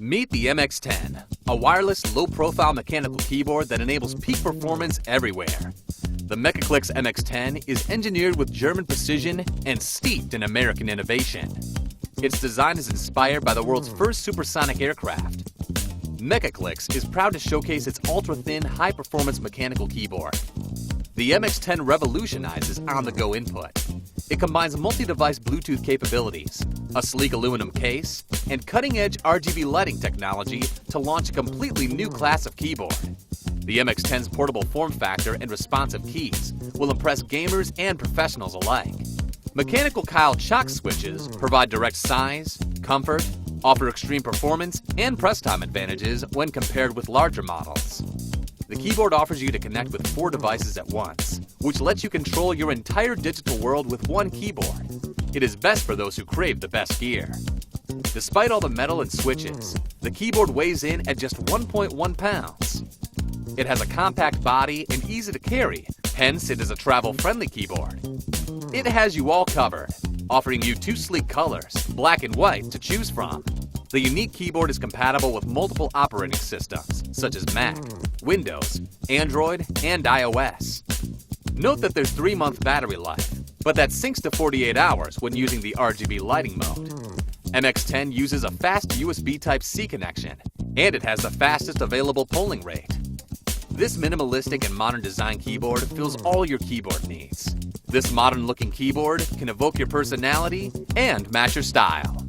Meet the MX10, a wireless, low-profile mechanical keyboard that enables peak performance everywhere. The MechaClix MX10 is engineered with German precision and steeped in American innovation. Its design is inspired by the world's first supersonic aircraft. MechaClix is proud to showcase its ultra-thin, high-performance mechanical keyboard. The MX10 revolutionizes on-the-go input. It combines multi-device Bluetooth capabilities, a sleek aluminum case, and cutting-edge RGB lighting technology to launch a completely new class of keyboard. The MX10's portable form factor and responsive keys will impress gamers and professionals alike. Mechanical Kyle chock switches provide direct size, comfort, offer extreme performance, and press time advantages when compared with larger models. The keyboard offers you to connect with 4 devices at once, which lets you control your entire digital world with one keyboard. It is best for those who crave the best gear. Despite all the metal and switches, the keyboard weighs in at just 1.1 pounds. It has a compact body and easy to carry, hence it is a travel-friendly keyboard. It has you all covered, offering you 2 sleek colors, black and white, to choose from. The unique keyboard is compatible with multiple operating systems, such as Mac, Windows, Android, and iOS. Note that there's 3-month battery life, but that syncs to 48 hours when using the RGB lighting mode. MX10 uses a fast USB Type-C connection, and it has the fastest available polling rate. This minimalistic and modern design keyboard fills all your keyboard needs. This modern-looking keyboard can evoke your personality and match your style.